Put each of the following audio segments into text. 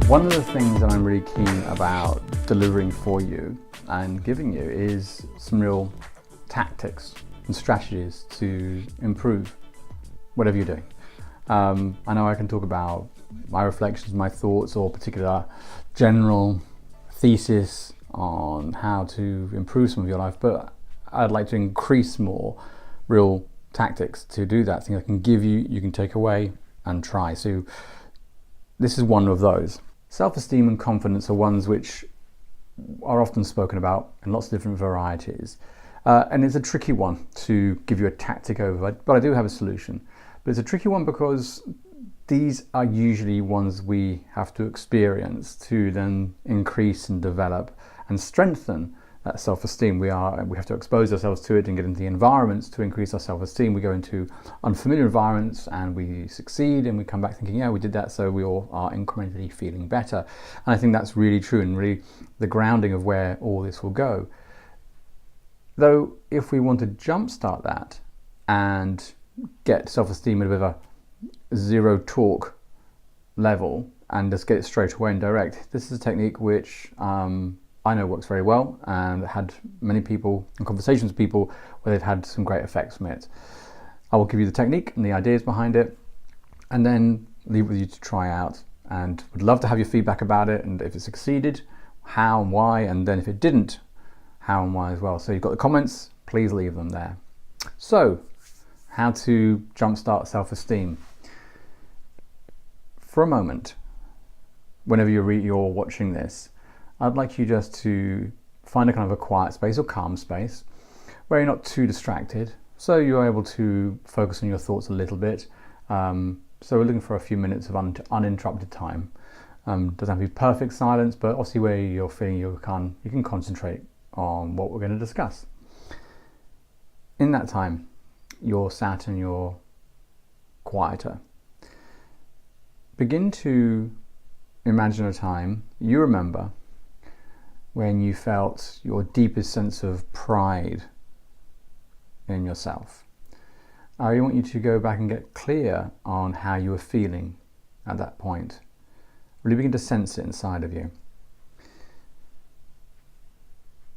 One of the things that I'm really keen about delivering for you and giving you is some real tactics and strategies to improve whatever you're doing. I know I can talk about my reflections, my thoughts, or particular general thesis on how to improve some of your life, but I'd like to increase more real tactics to do that. Things I can give you, you can take away and try. So this is one of those. Self-esteem and confidence are ones which are often spoken about in lots of different varieties. And it's a tricky one to give you a tactic over, but I do have a solution. But it's a tricky one because these are usually ones we have to experience to then increase and develop and strengthen that self-esteem. We have to expose ourselves to it and get into the environments to increase our self-esteem. We go into unfamiliar environments and we succeed and we come back thinking, yeah, we did that, so we all are incrementally feeling better. And I think that's really true and really the grounding of where all this will go. Though if we want to jumpstart that and get self-esteem at a bit of a zero talk level and just get it straight away and direct, this is a technique which I know works very well, and had many people and conversations with people where they've had some great effects from it. I will give you the technique and the ideas behind it, and then leave it with you to try out, and would love to have your feedback about it, and if it succeeded, how and why, and then if it didn't, how and why as well. So you've got the comments, please leave them there. So, how to jumpstart self-esteem. For a moment, whenever you're watching this, I'd like you just to find a kind of a quiet space or calm space where you're not too distracted, so you're able to focus on your thoughts a little bit. So we're looking for a few minutes of uninterrupted time. Doesn't have to be perfect silence, but obviously where you're feeling you can concentrate on what we're going to discuss. In that time, you're sat and you're quieter. Begin to imagine a time you remember when you felt your deepest sense of pride in yourself. I want you to go back and get clear on how you were feeling at that point. Really begin to sense it inside of you.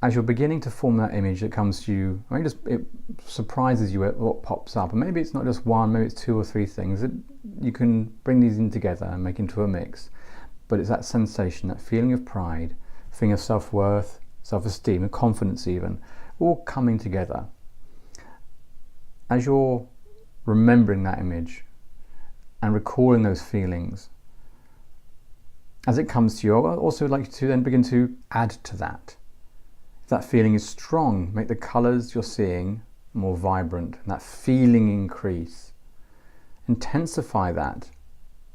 As you're beginning to form that image that comes to you, it surprises you at what pops up. And maybe it's not just one, maybe it's two or three things. You can bring these in together and make into a mix. But it's that sensation, that feeling of pride, feeling of self-worth, self-esteem, and confidence even, all coming together. As you're remembering that image and recalling those feelings, as it comes to you, I also would like you to then begin to add to that. If that feeling is strong, make the colours you're seeing more vibrant, and that feeling increase. Intensify that,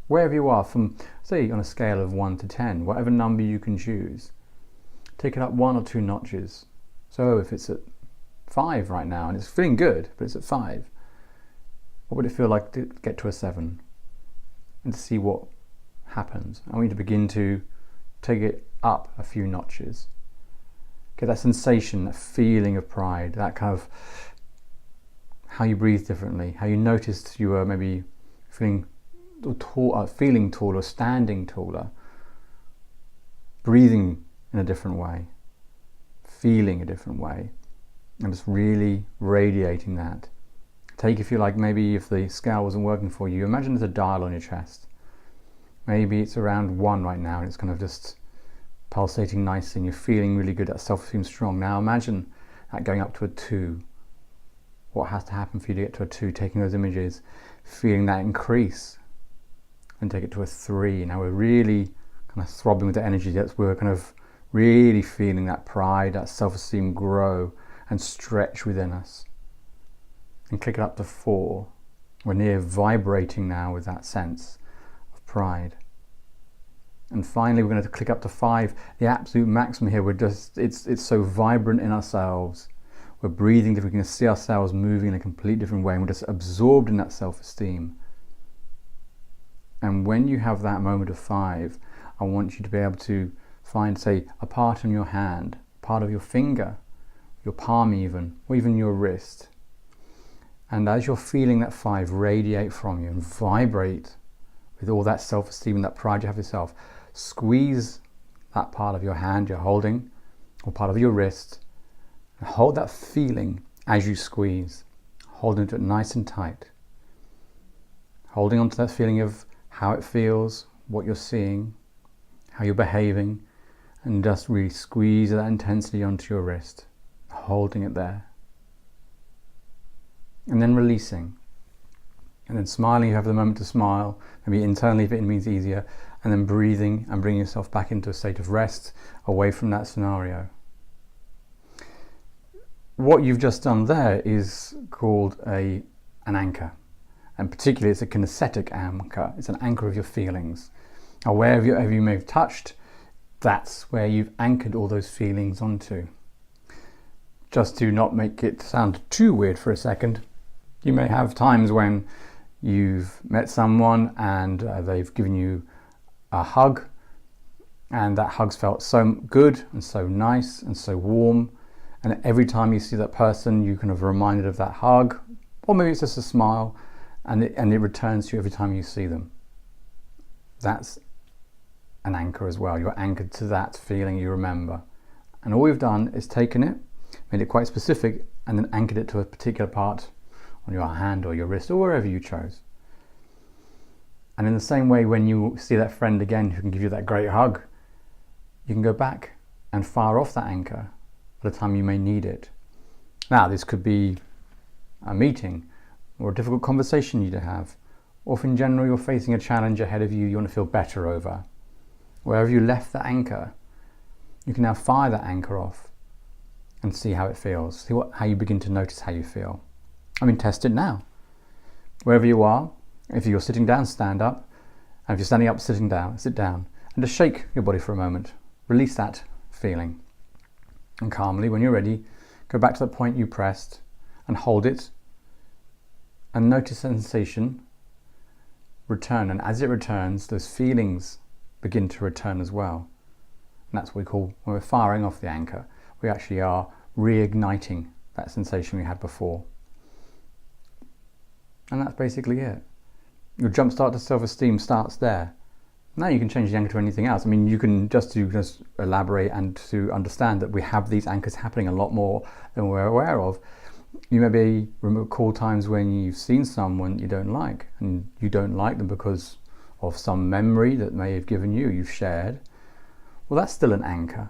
wherever you are, from, say, on a scale of 1 to 10, whatever number you can choose. Take it up 1 or 2 notches. So if it's at 5 right now and it's feeling good, but it's at 5, what would it feel like to get to a 7 and to see what happens? I want you to begin to take it up a few notches. Get that sensation, that feeling of pride, that kind of how you breathe differently, how you noticed you were maybe feeling taller, standing taller, breathing in a different way, feeling a different way, and just really radiating that. Take, if you like, maybe if the scale wasn't working for you, imagine there's a dial on your chest. Maybe it's around 1 right now and it's kind of just pulsating nicely and you're feeling really good, that self-esteem strong. Now imagine that going up to a 2. What has to happen for you to get to a 2? Taking those images, feeling that increase, and take it to a 3. Now we're really kind of throbbing with the energy. We're kind of really feeling that pride, that self-esteem grow and stretch within us. And click it up to 4. We're near vibrating now with that sense of pride. And finally, we're going to click up to 5, the absolute maximum here. It's so vibrant in ourselves. We're breathing different. We can see ourselves moving in a completely different way, and we're just absorbed in that self-esteem. And when you have that moment of 5, I want you to be able to find, say, a part on your hand, part of your finger, your palm even, or even your wrist. And as you're feeling that 5 radiate from you and vibrate with all that self-esteem and that pride you have yourself, squeeze that part of your hand you're holding, or part of your wrist, and hold that feeling as you squeeze, holding it nice and tight. Holding on to that feeling of how it feels, what you're seeing, how you're behaving, and just really squeeze that intensity onto your wrist, holding it there. And then releasing. And then smiling, you have the moment to smile, maybe internally if it means easier, and then breathing and bringing yourself back into a state of rest away from that scenario. What you've just done there is called an anchor. And particularly it's a kinesthetic anchor. It's an anchor of your feelings. Now wherever you may have touched, that's where you've anchored all those feelings onto. Just to not make it sound too weird for a second, you may have times when you've met someone and they've given you a hug, and that hug's felt so good and so nice and so warm, and every time you see that person you kind of reminded of that hug, or maybe it's just a smile, and it returns to you every time you see them. That's an anchor as well. You're anchored to that feeling you remember, and all we've done is taken it, made it quite specific, and then anchored it to a particular part on your hand or your wrist or wherever you chose. And in the same way, when you see that friend again who can give you that great hug, you can go back and fire off that anchor at the time you may need it. Now, this could be a meeting or a difficult conversation you need to have, or if in general you're facing a challenge ahead of you want to feel better over. Wherever you left that anchor, you can now fire that anchor off and see how it feels. See how you begin to notice how you feel. I mean, test it now. Wherever you are, if you're sitting down, stand up. And if you're standing up, sitting down, sit down. And just shake your body for a moment. Release that feeling. And calmly, when you're ready, go back to the point you pressed and hold it. And notice sensation return. And as it returns, those feelings begin to return as well. And that's what we call, when we're firing off the anchor, we actually are reigniting that sensation we had before. And that's basically it. Your jumpstart to self-esteem starts there. Now you can change the anchor to anything else. I mean, you can just elaborate and to understand that we have these anchors happening a lot more than we're aware of. You maybe recall times when you've seen someone you don't like, and you don't like them because of some memory that may have given you've shared. Well, that's still an anchor.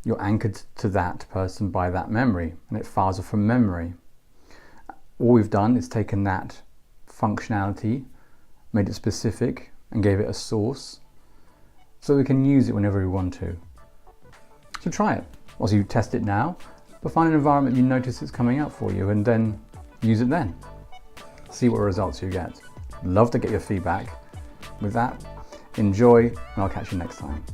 You're anchored to that person by that memory, and it fires off from memory. All we've done is taken that functionality, made it specific, and gave it a source, so we can use it whenever we want to. So try it. Also, you test it now, but find an environment you notice it's coming up for you, and then use it then. See what results you get. Love to get your feedback. With that, enjoy, and I'll catch you next time.